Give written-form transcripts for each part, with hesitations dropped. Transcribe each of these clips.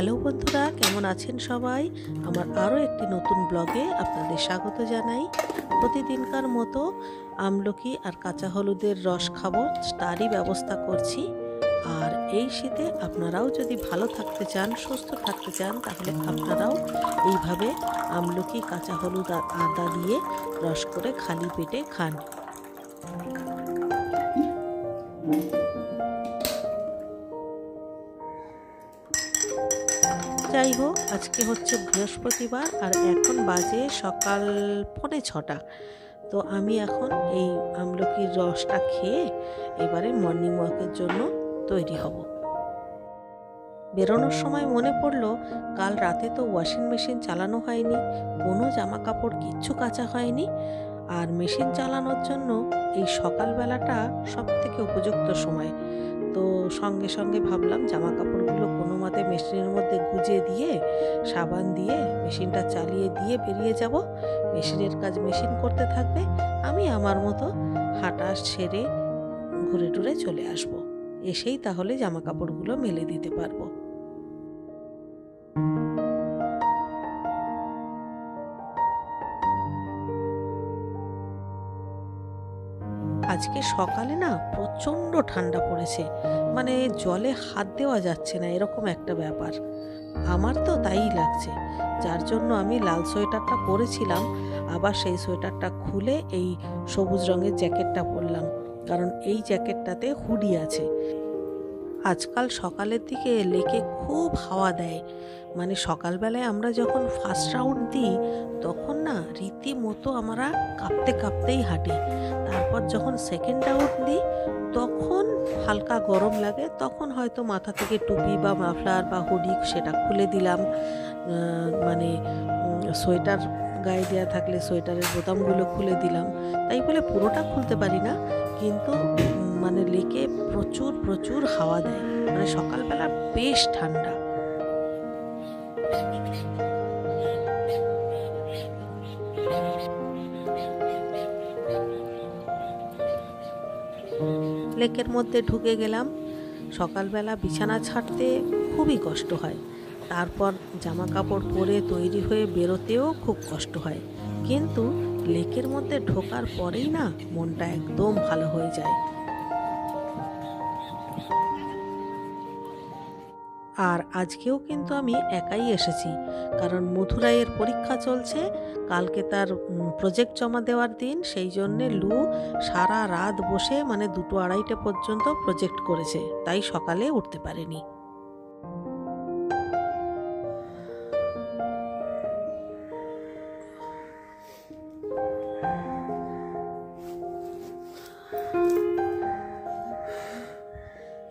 Hello বন্ধুরা, কেমন আছেন সবাই? আমার আরও একটি নতুন ব্লগে আপনাদের স্বাগত জানাই। প্রতিদিনকার মতো আমলকি আর কাঁচা হলুদের রস খাবো, তারই ব্যবস্থা করছি। আর এই শীতে আপনারাও যদি ভালো থাকতে চান, সুস্থ থাকতে চান, তাহলে আপনারাও এইভাবে আমলকি, কাঁচা হলুদ আর আদা দিয়ে রস করে খালি পেটে খান। যাই হোক, আজকে হচ্ছে বৃহস্পতিবার আর এখন বাজে সকাল 6:45। তো আমি এখন এই আমলকির রসটা খেয়ে এবারে মর্নিং ওয়াকের জন্য তৈরি হব। বেরোনোর সময় মনে পড়লো কাল রাতে তো ওয়াশিং মেশিন চালানো হয়নি, কোনো জামা কাপড় কিচ্ছু কাচা হয়নি। আর মেশিন চালানোর জন্য এই সকালবেলাটা সব থেকে উপযুক্ত সময়। তো সঙ্গে সঙ্গে ভাবলাম জামা কাপড়গুলো কোনো মতে মেশিনের মধ্যে গুজে দিয়ে সাবান দিয়ে মেশিনটা চালিয়ে দিয়ে বেরিয়ে যাব। মেশিনের কাজ মেশিন করতে থাকবে, আমি আমার মতো হাঁটা সেরে ঘুরে টুরে চলে আসব। এসেই তাহলে জামা কাপড়গুলো মেলে দিতে পারবো। আজকে সকালে না প্রচণ্ড ঠান্ডা পড়েছে, মানে জলে হাত দেওয়া যাচ্ছে না, এরকম একটা ব্যাপার। আমার তো তাই লাগছে, যার জন্য আমি লাল সোয়েটারটা পরেছিলাম, আবার সেই সোয়েটারটা খুলে এই সবুজ রঙের জ্যাকেটটা পরলাম, কারণ এই জ্যাকেটটাতে হুডি আছে। আজকাল সকালের দিকে লেকে খুব হাওয়া দেয়, মানে সকালবেলায় আমরা যখন ফার্স্ট রাউন্ড দিই তখন না রীতিমতো আমরা কাঁপতে কাঁপতেই হাঁটি। তারপর যখন সেকেন্ড রাউন্ড দিই তখন হালকা গরম লাগে, তখন হয়তো মাথা থেকে টুপি বা মাফলার বা হুডি সেটা খুলে দিলাম। মানে সোয়েটার গায়ে দেওয়া থাকলে সোয়েটারের বোতামগুলো খুলে দিলাম। তাই বলে পুরোটা খুলতে পারি না, কিন্তু মানে লেকে প্রচুর প্রচুর হাওয়া দেয়, মানে সকালবেলা বেশ ঠান্ডা। লেকের মধ্যে ঢুকে গেলাম। সকালবেলা বিছানা ছাড়তে খুবই কষ্ট হয়, তারপর জামা কাপড় পরে তৈরি হয়ে বেরোতেও খুব কষ্ট হয়, কিন্তু লেকের মধ্যে ঢোকার পরেই না মনটা একদম ভালো হয়ে যায়। আর আজকেও কিন্তু আমি একাই এসেছি, কারণ মধুরাইয়ের পরীক্ষা চলছে, কালকে তার প্রজেক্ট জমা দেওয়ার দিন। সেই জন্যে লু সারা রাত বসে, মানে 2-2:30 পর্যন্ত প্রজেক্ট করেছে, তাই সকালে উঠতে পারেনি।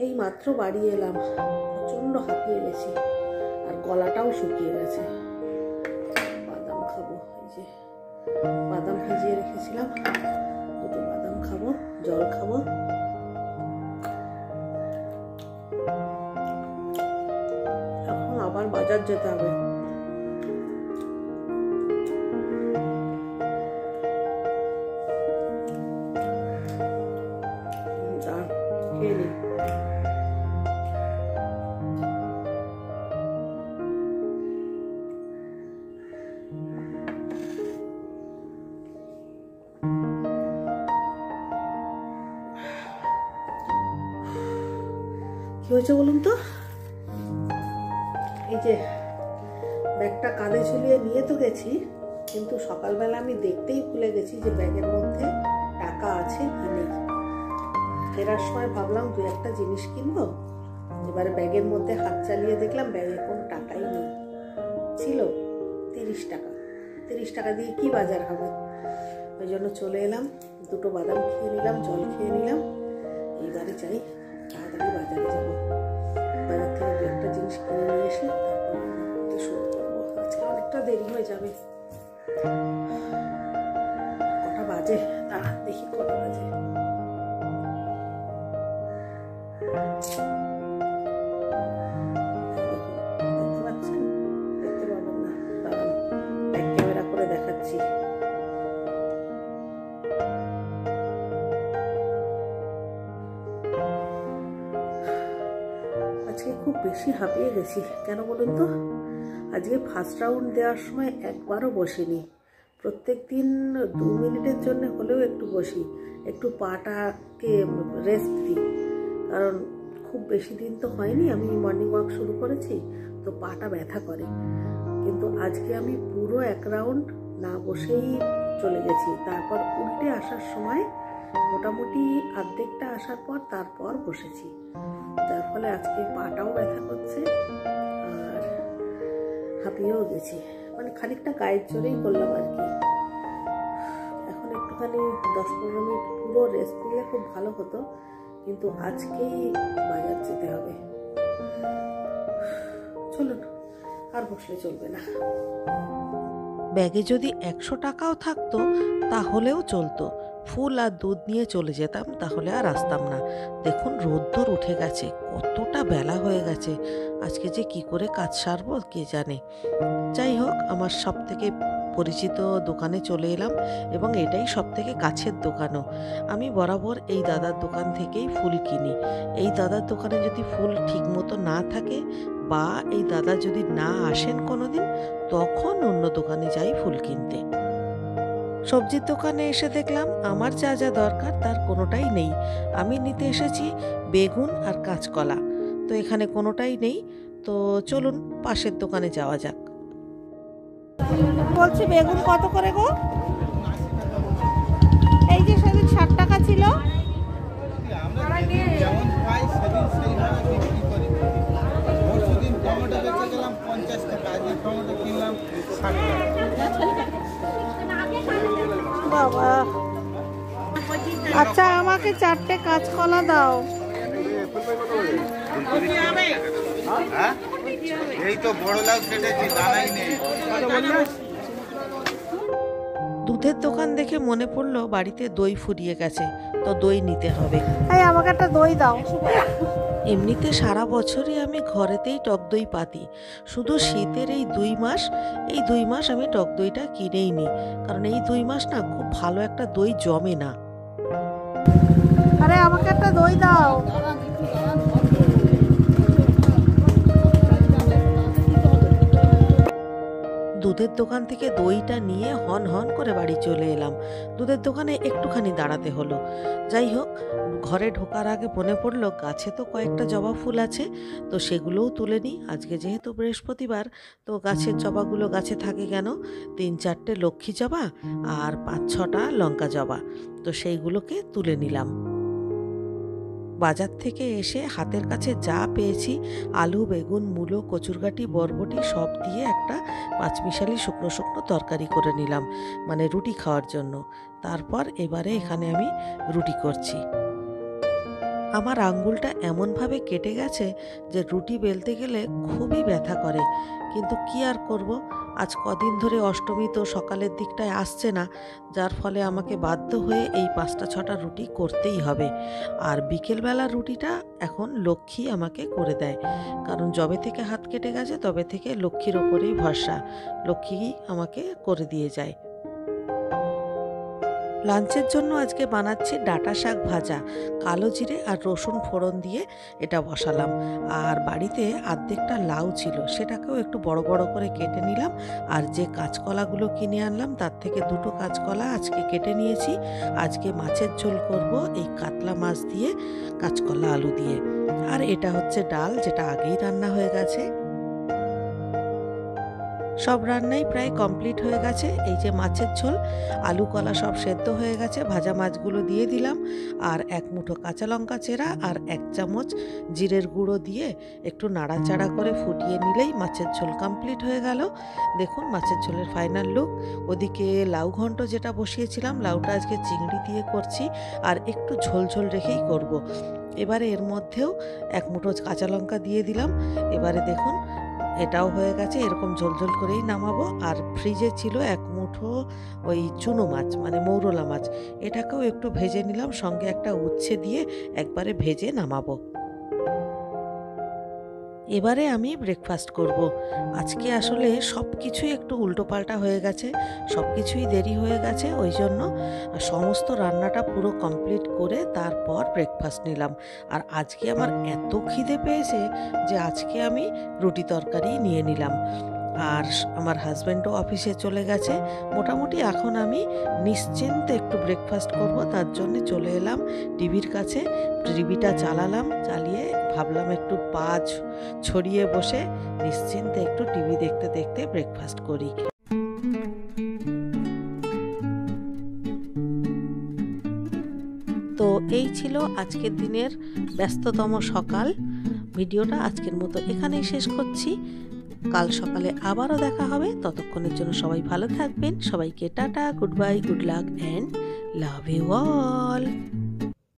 এই মাত্র বাড়ি এলাম, প্রচণ্ড হাঁপিয়ে গেছি আর গলাটাও শুকিয়ে গেছে। বাদাম খাবো, এই যে বাদাম ভিজিয়ে রেখেছিলাম, দুটো বাদাম খাবো, জল খাবো। এখন আবার বাজার যেতে হবে। খেয়ে নিই। কি হয়েছে বলুন তো? এই যে ব্যাগটা কাঁধে ঝুলিয়ে নিয়ে তো গেছি, কিন্তু সকালবেলা আমি দেখতেই ভুলে গেছি যে ব্যাগের মধ্যে টাকা আছে কি নেই। ফেরার সময় ভাবলাম 2-1 জিনিস কিনবো, এবারে ব্যাগের মধ্যে হাত চালিয়ে দেখলাম ব্যাগে কোনো টাকাই নেই। ছিল 30 টাকা। 30 টাকা দিয়ে কি বাজার হবে? ওই জন্য চলে এলাম, দুটো বাদাম খেয়ে নিলাম, জল খেয়ে নিলাম। এইবারে চাই তাড়াতাড়ি বাজারে যাবো, বাজার থেকে 2-1 জিনিস কিনে নিয়ে এসে তারপর শুরু করবো। আজকে অনেকটা দেরি হয়ে যাবে। কটা বাজে দাঁড়া দেখি, কটা বাজে। দেখতে পাচ্ছেন? দেখতে পাবেন না, দাঁড়ান ব্যাক ক্যামেরা করে দেখাচ্ছি। আজকে খুব বেশি হাঁপিয়ে গেছি কেন বলুন তো। আজকে ফার্স্ট রাউন্ড দেওয়ার সময় একবারও বসিনি। প্রত্যেক দিন 2 মিনিটের জন্য হলেও একটু বসি, একটু পাটাকে রেস্ট দিই। কারণ খুব বেশি দিন তো হয়নি আমি মর্নিং ওয়াক শুরু করেছি, তো পাটা ব্যথা করে। কিন্তু আজকে আমি পুরো 1 রাউন্ড না বসেই চলে গেছি। তারপর উল্টে আসার সময় মোটামুটি অর্ধেকটা আসার পর তারপর বসেছি, যার ফলে আজকে পাটাও ব্যথা করছে আর হাঁপিয়েও গেছি। মানে খানিকটা গায়ের জোরেই করলাম আর কি। এখন একটুখানি 10-15 মিনিট পুরো রেস্ট নিলে খুব ভালো হতো, কিন্তু আজকেই বাজার যেতে হবে। চলুন, আর বসলে চলবে না। ব্যাগে যদি 100 টাকাও থাকতো তাহলেও চলতো, ফুল আর দুধ নিয়ে চলে যেতাম, তাহলে আর আসতাম না। দেখুন রোদ্দুর উঠে গেছে, কতটা বেলা হয়ে গেছে। আজকে যে কি করে কাজ সারবো কে জানে। যাই হোক, আমার সব থেকে পরিচিত দোকানে চলে এলাম এবং এটাই সব থেকে কাছের দোকানও। আমি বরাবর এই দাদার দোকান থেকেই ফুল কিনি। এই দাদার দোকানে যদি ফুল ঠিক মতো না থাকে বা এই দাদা যদি না আসেন কোনোদিন, তখন অন্য দোকানে যাই ফুল কিনতে। সবজির দোকানে এসে দেখলাম আমার যা যা দরকার তার কোনোটাই নেই। আমি নিতে এসেছি বেগুন আর কাঁচকলা, তো এখানে কোনোটাই নেই। তো চলুন পাশের দোকানে যাওয়া যাক। বলছি বেগুন কত করে গো? এই যে সেদিন 60 টাকা ছিল। বাবা, আচ্ছা আমাকে 4টে কাঁচকলা দাও। এই তো বড় লাউ কেটেছি, দানাই নেই। দুধের দোকান দেখে মনে পড়লো বাড়িতে দই ফুরিয়ে গেছে, তো দই নিতে হবে। এই আমাকে একটা দই দাও। এমনিতে সারা বছরই আমি ঘরেতেই টক দই পাতি, শুধু শীতের এই 2 মাস, এই 2 মাস আমি টক দইটা কিনেই নিই, কারণ এই 2 মাস না খুব ভালো একটা দই জমে না। আরে আমাকে একটা দই দাও। দুধের দোকান থেকে দইটা নিয়ে হন হন করে বাড়ি চলে এলাম। দুধের দোকানে একটুখানি দাঁড়াতে হলো। যাই হোক, ঘরে ঢোকার আগে মনে পড়লো গাছে তো কয়েকটা জবা ফুল আছে, তো সেগুলোও তুলে নিই। আজকে যেহেতু বৃহস্পতিবার, তো গাছের জবাগুলো গাছে থাকে কেন, 3-4টে লক্ষ্মী জবা আর 5-6টা লঙ্কা জবা, তো সেইগুলোকে তুলে নিলাম। বাজার থেকে এসে হাতের কাছে যা পেয়েছি, আলু, বেগুন, মূলো, কচুরগাটি, বরবটি সব দিয়ে একটা 5 মিশালি শুকনো শুকনো তরকারি করে নিলাম, মানে রুটি খাওয়ার জন্য। তারপর এবারে এখানে আমি রুটি করছি। আমার আঙ্গুলটা এমনভাবে কেটে গেছে যে রুটি বেলতে গেলে খুবই ব্যথা করে, কিন্তু কি আর করব, আজ কদিন ধরে অষ্টমী তো সকালের দিকটায় আসছে না, যার ফলে আমাকে বাধ্য হয়ে এই 5টা-6টা রুটি করতেই হবে। আর বিকেলবেলা রুটিটা এখন লক্ষ্মী আমাকে করে দেয়, কারণ যবে থেকে হাত কেটে গেছে তবে থেকে লক্ষ্মীর ওপরেই ভরসা, লক্ষ্মী আমাকে করে দিয়ে যায়। লাঞ্চের জন্য আজকে বানাচ্ছি ডাঁটা শাক ভাজা, কালো জিরে আর রসুন ফোড়ন দিয়ে এটা বসালাম। আর বাড়িতে অর্ধেকটা লাউ ছিল, সেটাকেও একটু বড় বড় করে কেটে নিলাম। আর যে কাঁচকলাগুলো কিনে আনলাম তার থেকে 2টো কাঁচকলা আজকে কেটে নিয়েছি। আজকে মাছের ঝোল করব এই কাতলা মাছ দিয়ে, কাঁচকলা আলু দিয়ে। আর এটা হচ্ছে ডাল, যেটা আগেই রান্না হয়ে গেছে। সব রান্নাই প্রায় কমপ্লিট হয়ে গেছে। এই যে মাছের ঝোল, আলু কলা সব সেদ্ধ হয়ে গেছে, ভাজা মাছগুলো দিয়ে দিলাম। আর 1 মুঠো কাঁচা লঙ্কা চেরা আর 1 চামচ জিরের গুঁড়ো দিয়ে একটু নাড়াচাড়া করে ফুটিয়ে নিলেই মাছের ঝোল কমপ্লিট হয়ে গেল। দেখুন মাছের ঝোলের ফাইনাল লুক। ওদিকে লাউ ঘন্ট যেটা বসিয়েছিলাম, লাউটা আজকে চিংড়ি দিয়ে করছি আর একটু ঝোল ঝোল রেখেই করব। এবারে এর মধ্যেও 1 মুঠো কাঁচা লঙ্কা দিয়ে দিলাম। এবারে দেখুন এটাও হয়ে গেছে, এরকম ঝোলঝোল করেই নামাবো। আর ফ্রিজে ছিল 1 মুঠো ওই চুনো মাছ, মানে মৌরলা মাছ, এটাকেও একটু ভেজে নিলাম, সঙ্গে একটা উচ্ছে দিয়ে একবারে ভেজে নামাবো। এবারে আমি ব্রেকফাস্ট করব। আজকে আসলে সব কিছুই একটু উল্টোপাল্টা হয়ে গেছে, সব কিছুই দেরি হয়ে গেছে, ওই জন্য সমস্ত রান্নাটা পুরো কমপ্লিট করে তারপর ব্রেকফাস্ট নিলাম। আর আজকে আমার এত খিদে পেয়েছে যে আজকে আমি রুটি তরকারি নিয়ে নিলাম। আর আমার হাজব্যান্ডও অফিসে চলে গেছে। মোটামুটি এখন আমি নিশ্চিন্তে একটু ব্রেকফাস্ট করব, তার জন্যে চলে এলাম টিভির কাছে। টিভিটা চালালাম, চালিয়ে ভাবলাম একটু পা ছড়িয়ে বসে নিশ্চিন্তে একটু টিভি দেখতে দেখতে ব্রেকফাস্ট করি। তো এই ছিল আজকের দিনের ব্যস্ততম সকাল। ভিডিওটা আজকের মতো এখানেই শেষ করছি। কাল সকালে আবারও দেখা হবে। ততক্ষণের জন্য সবাই ভালো থাকবেন। সবাইকে tata, goodbye, good luck and love you all.